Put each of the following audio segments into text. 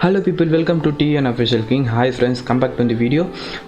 Hello people, welcome to TN Official King. Hi friends, come back to the video.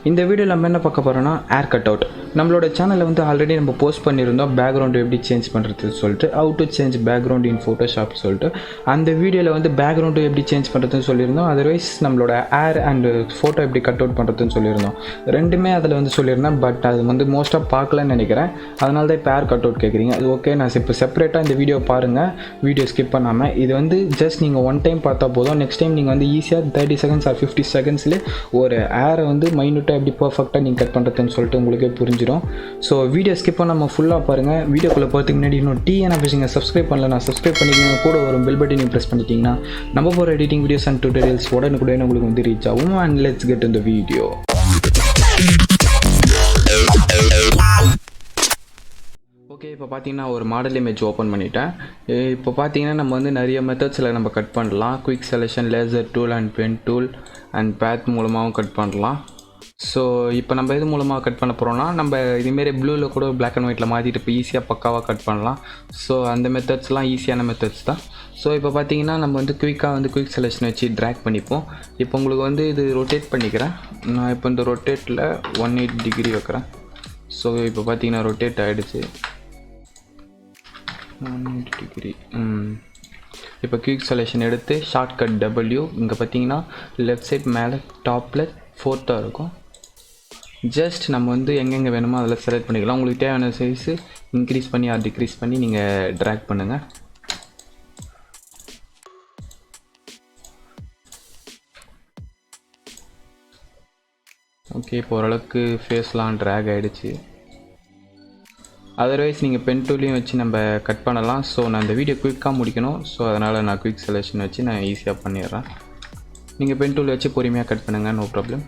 இந்த வீடியோவில் நம்ம என்ன பார்க்க போகிறோம்னா ஏர் கட் அவுட். நம்மளோட சேனலில் வந்து ஆல்ரெடி நம்ம போஸ்ட் பண்ணியிருந்தோம் பேக்ரவுண்ட் எப்படி சேஞ்ச் பண்ணுறது சொல்லிட்டு, how to change background in Photoshop சொல்லிட்டு. அந்த வீடியோவில் வந்து பேக்ரவுண்டு எப்படி சேஞ்ச் பண்ணுறதுன்னு சொல்லியிருந்தோம். அதர்வைஸ் நம்மளோட ஏர் அண்ட் ஃபோட்டோ எப்படி கட் அவுட் பண்ணுறதுன்னு சொல்லியிருந்தோம். ரெண்டுமே அதில் வந்து சொல்லியிருந்தேன். பட் அது வந்து மோஸ்ட்டாக பார்க்கலன்னு நினைக்கிறேன். அதனால தான் இப்போ ஏர் கட் அவுட் கேட்குறீங்க. அது ஓகே, நான் இப்போ செப்பரேட்டாக இந்த வீடியோ பாருங்கள், வீடியோ ஸ்கிப் பண்ணாமல். இது வந்து ஜஸ்ட் நீங்கள் ஒன் டைம் பார்த்தா போதும். நெக்ஸ்ட் டைம் நீங்கள் வந்து ஈஸியாக 30 செகண்ட்ஸ் ஆர் 50 செகண்ட்ஸ்லேயே ஒரு ஏரை வந்து மைனூட்டாக எப்படி பர்ஃபெக்டாக நீங்கள் கட் பண்ணுறதுன்னு சொல்லிட்டு உங்களுக்கே புரிஞ்சிடும். ஸோ வீடியோ ஸ்கிப் பண்ணாமல் ஃபுல்லாக பாருங்கள். வீடியோக்குள்ளே போகிறதுக்கு முன்னாடி இன்னும் TN Official சப்ஸ்கிரைப் பண்ணல, சப்ஸ்கிரைப் பண்ணிக்கோங்க. கூட ஒரு பெல் பட்டனையும் ப்ரெஸ் பண்ணிட்டீங்கன்னா நம்ம போகிற எடிட்டிங் வீடியோஸ் அண்ட் டியூட்டோரியல்ஸ் உடனுக்குடன் உங்களுக்கு வந்து ரீச் ஆகும். And let's get in the video. Okay, இப்போ பார்த்தீங்கன்னா ஒரு மாடல் இமேஜ் ஓப்பன் பண்ணிட்டேன். இப்போ பார்த்தீங்கன்னா நம்ம வந்து நிறைய மெத்தட்ஸில் நம்ம கட் பண்ணலாம். Quick selection, laser tool and pen tool and path மூலமாகவும் கட் பண்ணலாம். ஸோ இப்போ நம்ம எது மூலமாக கட் பண்ண போகிறோம்னா, நம்ம இதுமாரி ப்ளூவில் கூட பிளாக் அண்ட் ஒயிட்டில் மாற்றிட்டு இப்போ ஈஸியாக பக்காவாக கட் பண்ணலாம். ஸோ அந்த மெத்தட்ஸ்லாம் ஈஸியான மெத்தட்ஸ் தான். ஸோ இப்போ பார்த்தீங்கன்னா நம்ம வந்து குயிக் செலெக்ஷன் வச்சு ட்ராக் பண்ணிப்போம். இப்போ உங்களுக்கு வந்து இது ரொட்டேட் பண்ணிக்கிறேன். நான் இப்போ இந்த ரொட்டேட்டில் 180 டிகிரி வைக்கிறேன். ஸோ இப்போ பார்த்தீங்கன்னா ரொட்டேட் ஆகிடுச்சு 180 டிகிரி. இப்போ குயிக் செலெக்ஷன் எடுத்து ஷார்ட்கட் W, இங்கே பார்த்தீங்கன்னா லெஃப்ட் சைட் மேலே டாப்பில் 4th இருக்கும். ஜஸ்ட் நம்ம வந்து எங்கெங்கே வேணுமோ அதில் செலக்ட் பண்ணிக்கலாம். உங்களுக்கு தேவையான சைஸு இன்க்ரீஸ் பண்ணி ஆர் டிக்ரீஸ் பண்ணி நீங்கள் ட்ராக் பண்ணுங்கள். ஓகே, இப்போ ஓரளவுக்கு ஃபேஸ்லாம் ட்ராக் ஆகிடுச்சு. அதர்வைஸ் நீங்கள் பென் டூலையும் வச்சு நம்ம கட் பண்ணலாம். ஸோ நான் இந்த வீடியோ குயிக்காக முடிக்கணும். ஸோ அதனால் நான் குயிக் செலெக்ஷன் வச்சு நான் ஈஸியாக பண்ணிடுறேன். நீங்கள் பென் டூல் வச்சு பொறுமையாக கட் பண்ணுங்கள், நோ ப்ராப்ளம்.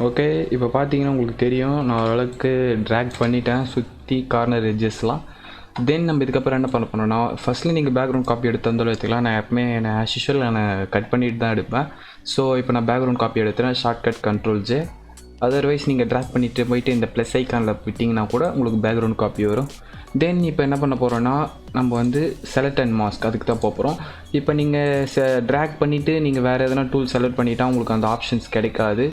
ஓகே, இப்போ பார்த்தீங்கன்னா உங்களுக்கு தெரியும் நான் ஓரளவுக்கு ட்ராக் பண்ணிட்டேன் சுற்றி கார்னர் எட்ஜஸ்லாம். தென் நம்ம இதுக்கப்புறம் என்ன பண்ண போனோம்னா, ஃபஸ்ட்டில் நீங்கள் பேக்ரவுண்ட் காப்பி எடுத்து வந்தாலும் எடுத்துக்கலாம். நான் எப்பவுமே நான் ஆஸ் யூஷுவல் நான் கட் பண்ணிட்டு தான் எடுப்பேன். ஸோ இப்போ நான் பேக்ரவுண்ட் காப்பி எடுத்துகிறேன், ஷார்ட்கட் Ctrl+J. அதர்வைஸ் நீங்கள் ட்ராக் பண்ணிட்டு போயிட்டு இந்த ப்ளஸ் ஐக்கானில் விட்டிங்கன்னா கூட உங்களுக்கு பேக்ரவுண்ட் காப்பி வரும். தென் இப்போ என்ன பண்ண போகிறோன்னா, நம்ம வந்து செலக்ட் அண்ட் மாஸ்க் அதுக்கு தான் போகிறோம். இப்போ நீங்கள் ட்ராக் பண்ணிவிட்டு நீங்கள் வேறு எதனா டூல் செலக்ட் பண்ணிட்டா உங்களுக்கு அந்த ஆப்ஷன்ஸ் கிடைக்காது.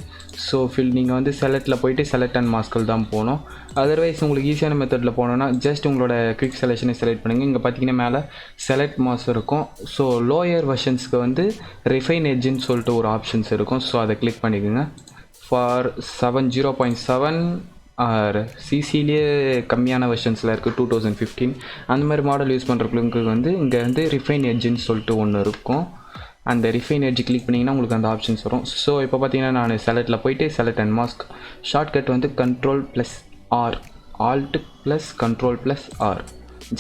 ஸோ நீங்கள் வந்து செலக்டில் போயிட்டு செலக்ட் அண்ட் மாஸ்கில் தான் போகணும். அதர்வைஸ் உங்களுக்கு ஈஸியான மெத்தடில் போனோன்னா ஜஸ்ட் உங்களோட குயிக் செலெக்ஷனை செலக்ட் பண்ணுங்கள். இங்கே பார்த்தீங்கன்னா மேலே செலக்ட் மாஸ்க் இருக்கும். ஸோ லோயர் வெர்ஷன்ஸ்க்கு வந்து ரிஃபைன் எட்ஜுன்னு சொல்லிட்டு ஒரு ஆப்ஷன்ஸ் இருக்கும். ஸோ அதை கிளிக் பண்ணிக்கோங்க. ஃபார் 0.7 ஆர் சிசிலேயே கம்மியான வெர்ஷன்ஸில் இருக்குது 2015 அந்த மாதிரி மாடல் யூஸ் பண்ணுறவங்களுக்கு வந்து இங்கே வந்து ரிஃபைன் எட்ஜுன்னு சொல்லிட்டு ஒன்று இருக்கும். அந்த ரிஃபைன் எட்ஜ் கிளிக் பண்ணிங்கன்னா உங்களுக்கு அந்த ஆப்ஷன்ஸ் வரும். ஸோ இப்போ பார்த்தீங்கன்னா நான் செலக்டில் போயிட்டு செலக்ட் அண்ட் மாஸ்க் ஷார்ட்கட் வந்து Ctrl+R, Alt+Ctrl+R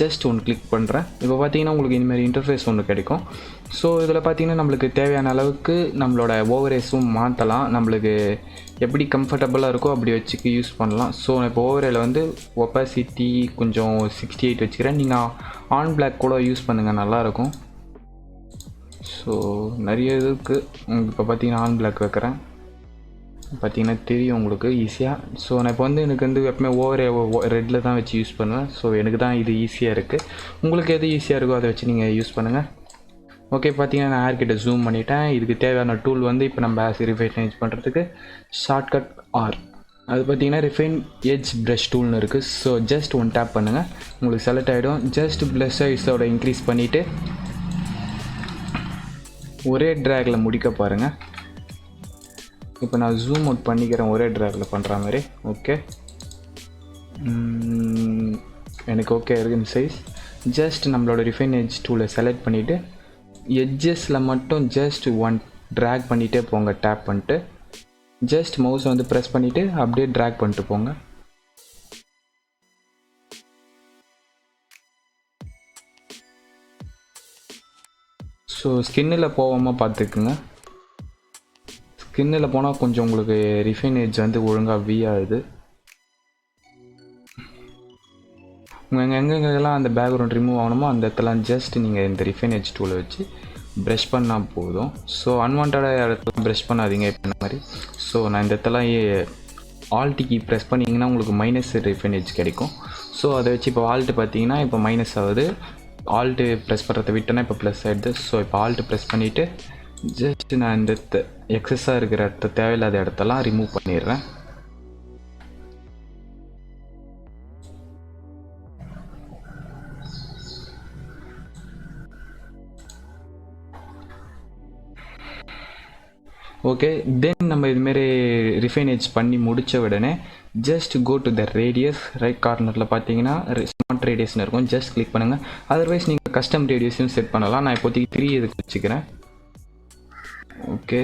ஜஸ்ட் ஒன்று கிளிக் பண்ணுறேன். இப்போ பார்த்தீங்கன்னா உங்களுக்கு இந்தமாதிரி இன்டர்ஃபேஸ் ஒன்று கிடைக்கும். ஸோ இதில் பார்த்தீங்கன்னா நம்மளுக்கு தேவையான அளவுக்கு நம்மளோட ஓவரேஸும் மாற்றலாம். நம்மளுக்கு எப்படி கம்ஃபர்டபுளாக இருக்கோ அப்படி வச்சுக்க யூஸ் பண்ணலாம். ஸோ இப்போ ஓவரேல வந்து ஒப்பாசிட்டி கொஞ்சம் 68 வச்சுக்கிறேன். நீங்கள் ஆன் பிளாக் கூட யூஸ் பண்ணுங்கள், நல்லாயிருக்கும். ஸோ நிறைய இதுக்கு இப்போ பார்த்தீங்கன்னா ஆன் பிளாக் வைக்கிறேன், பார்த்தீங்கன்னா தெரியும் உங்களுக்கு ஈஸியாக. ஸோ நான் இப்போ வந்து எனக்கு வந்து எப்பவுமே ஓவரே ரெட்டில் தான் வச்சு யூஸ் பண்ணுவேன். ஸோ எனக்கு தான் இது ஈஸியாக இருக்குது. உங்களுக்கு எது ஈஸியாக இருக்கோ அதை வச்சு நீங்கள் யூஸ் பண்ணுங்கள். ஓகே, பார்த்தீங்கன்னா நான் ஏர்கிட்ட ஜூம் பண்ணிட்டேன். இதுக்கு தேவையான டூல் வந்து இப்போ நம்ம ரிஃபைன் எட்ஜ் பண்ணுறதுக்கு ஷார்ட்கட் R, அது பார்த்தீங்கன்னா ரிஃபைன் எட்ஜ் ப்ரஷ் டூல்னு இருக்குது. ஸோ ஜஸ்ட் ஒன் டேப் பண்ணுங்கள், உங்களுக்கு செலக்ட் ஆகிடும். ஜஸ்ட் ப்ளஸ் சைஸோட இன்க்ரீஸ் பண்ணிவிட்டு ஒரே ட்ராகில் முடிக்க பாருங்கள். இப்போ நான் ஜூம் அவுட் பண்ணிக்கிறேன் ஒரே ட்ராகில் பண்ணுற மாதிரி. ஓகே, எனக்கு ஓகே இருக்குது இந்த சைஸ். ஜஸ்ட் நம்மளோட ரிஃபைன் எட்ஜ் டூலை செலக்ட் பண்ணிவிட்டு எட்ஜஸில் மட்டும் ஜஸ்ட் ஒன் ட்ராக் பண்ணிகிட்டே போங்க. டேப் பண்ணிட்டு ஜஸ்ட் மவுஸை வந்து ப்ரெஸ் பண்ணிவிட்டு அப்படியே ட்ராக் பண்ணிட்டு போங்க. ஸோ ஸ்கின்னில் போகாமல் பார்த்துக்குங்க. ஸ்கின்னில் போனால் கொஞ்சம் உங்களுக்கு ரிஃபைன் எட்ஜ் வந்து ஒழுங்காக ஆகுது. எங்கெங்கெல்லாம் அந்த பேக்ரவுண்ட் ரிமூவ் ஆகணுமோ அந்த இடத்துலாம் ஜஸ்ட் நீங்கள் இந்த ரிஃபைன் எட்ஜ் டூலை வச்சு ப்ரஷ் பண்ணால் போதும். ஸோ அன்வான்டாக இடத்துல ப்ரஷ் பண்ணாதீங்க இப்போ இந்த மாதிரி. ஸோ நான் இந்த இடத்துல ஆல்ட் கீ ப்ரெஸ் பண்ணிங்கன்னா உங்களுக்கு மைனஸ் ரிஃபைன் எட்ஜ் கிடைக்கும். ஸோ அதை வச்சு இப்போ ஆல்ட்டு பார்த்தீங்கன்னா இப்போ மைனஸ் ஆகுது, ஆல்ட்டு ப்ரெஸ் பண்ணுறதை விட்டோன்னா இப்போ ப்ளஸ் ஆகிடுது. ஸோ இப்போ ஆல்ட்டு ப்ரெஸ் பண்ணிவிட்டு ஜஸ்ட் நான் இந்த எக்ஸஸாக இருக்கிற இடத்த தேவையில்லாத இடத்தெல்லாம் ரிமூவ் பண்ணிடுறேன். ஓகே, தென் நம்ம இதுமாரி ரிஃபைன் எட்ஜ் பண்ணி முடித்த உடனே just go to the radius. Right கார்னரில் பார்த்தீங்கன்னா ஸ்மார்ட் ரேடியஸ்னு இருக்கும், ஜஸ்ட் கிளிக் பண்ணுங்கள். அதர்வைஸ் நீங்கள் கஸ்டம் ரேடியஸையும் செட் பண்ணலாம். நான் இப்போதைக்கு 3 இதுக்கு வச்சுக்கிறேன். ஓகே,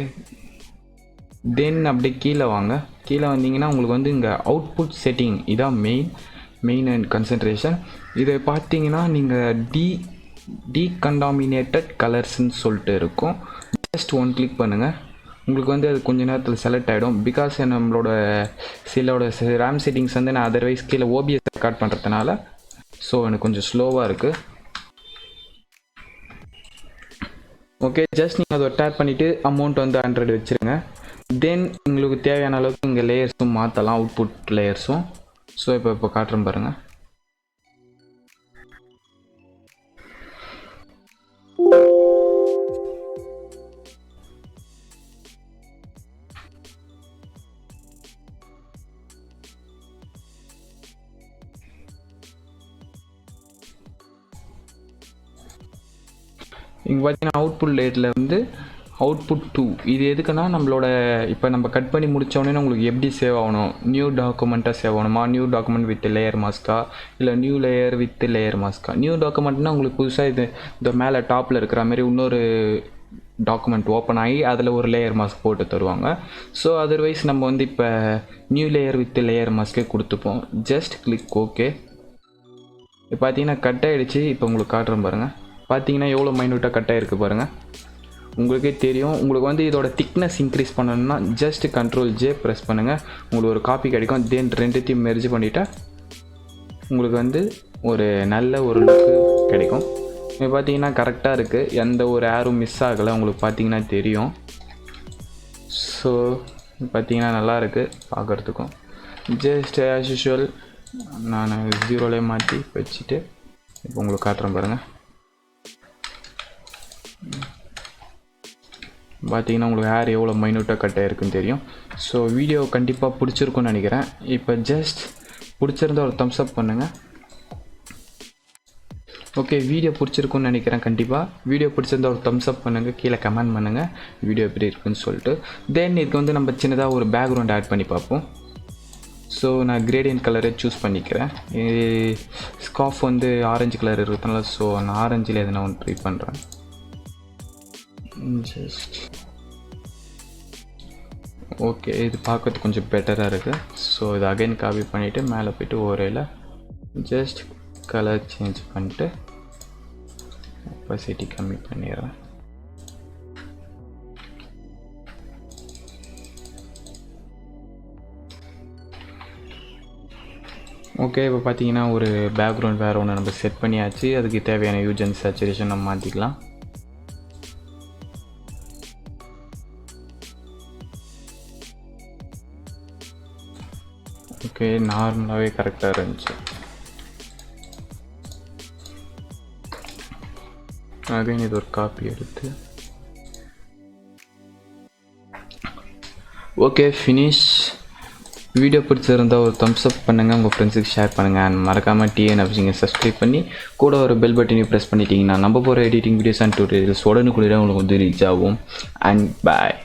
தென் அப்படியே கீழே வாங்க. கீழே வந்தீங்கன்னா உங்களுக்கு வந்து இங்கே அவுட்புட் செட்டிங் இதான் மெயின் அண்ட் கன்சன்ட்ரேஷன். இதை பார்த்தீங்கன்னா நீங்கள் டீகண்டாமினேட்டட் கலர்ஸ்ன்னு சொல்லிட்டு இருக்கும். ஜஸ்ட் ஒன் கிளிக் பண்ணுங்கள். உங்களுக்கு வந்து அது கொஞ்சம் நேரத்தில் செலக்ட் ஆகிடும். பிகாஸ் நம்மளோட ரேம் செட்டிங்ஸ் வந்து நான் அதர்வைஸ் கீழே ஓபிஎஸ் ரெக்கார்ட் பண்ணுறதுனால ஸோ எனக்கு கொஞ்சம் ஸ்லோவாக இருக்குது. ஓகே, ஜஸ்ட் நீங்கள் அதை டேப் பண்ணிவிட்டு அமௌண்ட் வந்து 100 வச்சுருங்க. தென் உங்களுக்கு தேவையான அளவுக்கு இங்கே லேயர்ஸும் மாற்றலாம், அவுட்புட் லேயர்ஸும். ஸோ இப்போ காட்டுறேன் பாருங்கள். இங்கே பார்த்தீங்கன்னா அவுட்புட் லேயரில் வந்து அவுட்புட் 2 இது எதுக்குன்னா நம்மளோட இப்போ நம்ம கட் பண்ணி முடித்தோடனே உங்களுக்கு எப்படி சேவ் ஆகணும், நியூ டாக்குமெண்ட்டாக சேவ் ஆகணுமா, நியூ டாக்குமெண்ட் வித் லேயர் மாஸ்க்கா இல்லை நியூ லேயர் வித் லேயர் மாஸ்க்கா. நியூ டாக்குமெண்ட்னா உங்களுக்கு புதுசாக இந்த மேலே டாப்பில் இருக்கிற மாதிரி இன்னொரு டாக்குமெண்ட் ஓப்பன் ஆகி அதில் ஒரு லேயர் மாஸ்க் போட்டு தருவாங்க. ஸோ அதர்வைஸ் நம்ம வந்து இப்போ நியூ லேயர் வித் லேயர் மாஸ்க்கே கொடுத்துப்போம். Just click okay. இப்போ பார்த்தீங்கன்னா கட் ஆகிடுச்சு. இப்போ உங்களுக்கு காட்டுறேன் பாருங்கள். பார்த்தீங்கன்னா எவ்வளோ மைன்யூட்டாக கட் ஆகிருக்கு பாருங்கள், உங்களுக்கே தெரியும். உங்களுக்கு வந்து இதோட திக்னஸ் இன்க்ரீஸ் பண்ணணும்னா ஜஸ்ட் Ctrl+J ப்ரெஸ் பண்ணுங்கள், உங்களுக்கு ஒரு காப்பி கிடைக்கும். தென் ரெண்டுத்தையும் மெர்ஜ் பண்ணிவிட்டா உங்களுக்கு வந்து ஒரு நல்ல ஒரு லுக்கு கிடைக்கும். இப்போ பார்த்தீங்கன்னா கரெக்டாக இருக்குது, எந்த ஒரு ஏரும் மிஸ் ஆகலை, உங்களுக்கு பார்த்தீங்கன்னா தெரியும். ஸோ பார்த்தீங்கன்னா நல்லாயிருக்கு பார்க்குறதுக்கும். ஜஸ்ட் ஆஸ் யூஷுவல் நான் 0லே மாற்றி வச்சுட்டு இப்போ உங்களுக்கு காட்டுறேன் பாருங்கள். பார்த்தீங்கன்னா உங்களுக்கு ஹேர் எவ்வளோ மைன்யூட்டாக கட் ஆகிருக்குன்னு தெரியும். ஸோ வீடியோ கண்டிப்பாக பிடிச்சிருக்குன்னு நினைக்கிறேன். இப்போ ஜஸ்ட் பிடிச்சிருந்தா ஒரு தம்ஸ் அப் பண்ணுங்கள். ஓகே, வீடியோ பிடிச்சிருக்குன்னு நினைக்கிறேன். கண்டிப்பாக வீடியோ பிடிச்சிருந்தா ஒரு தம்ஸ் அப் பண்ணுங்கள், கீழே கமெண்ட் பண்ணுங்கள் வீடியோ எப்படி இருக்குன்னு சொல்லிட்டு. தென் இதுக்கு வந்து நம்ம சின்னதாக ஒரு பேக்ரவுண்ட் ஆட் பண்ணி பார்ப்போம். ஸோ நான் கிரேடியன்ட் கலரை சூஸ் பண்ணிக்கிறேன். ஸ்கார்ஃப் வந்து ஆரஞ்சு கலர் இருக்கிறதுனால ஸோ நான் ஆரஞ்சில் எதனா ஒன்று ட்ரை பண்ணுறேன். ஜஸ்ட் ஓகே, இது பார்க்கறதுக்கு கொஞ்சம் பெட்டராக இருக்குது. ஸோ இது அகைன் காப்பி பண்ணிவிட்டு மேலே போய்ட்டு ஒரேல ஜஸ்ட் கலர் சேஞ்ச் பண்ணிட்டு ஒப்பாசிட்டி கம்மி பண்ணிடுறேன். ஓகே, இப்போ பார்த்தீங்கன்னா ஒரு பேக்ரவுண்ட் வேறு ஒன்று நம்ம செட் பண்ணியாச்சு. அதுக்கு தேவையான ஹியூ அண்ட் சேச்சுரேஷன் நம்ம மாற்றிக்கலாம். ஓகே, நார்மலாகவே கரெக்டாக இருந்துச்சு. அகைன் இது ஒரு காப்பி எடுத்து ஓகே ஃபினிஷ். வீடியோ பிடிச்சிருந்தால் ஒரு தம்ஸ் அப் பண்ணுங்கள், உங்கள் ஃப்ரெண்ட்ஸுக்கு ஷேர் பண்ணுங்கள். அண்ட் மறக்காமல் TNFCங்க சப்ஸ்கிரைப் பண்ணி கூட ஒரு பெல் பட்டனையும் ப்ரெஸ் பண்ணிட்டீங்கன்னா நம்ம போகிற எடிட்டிங் வீடியோஸ் அண்ட் டியூட்டோரியல்ஸ் உடனுக்குள்ளே உங்களுக்கு வந்து ரீச் ஆகும். அண்ட் பாய்.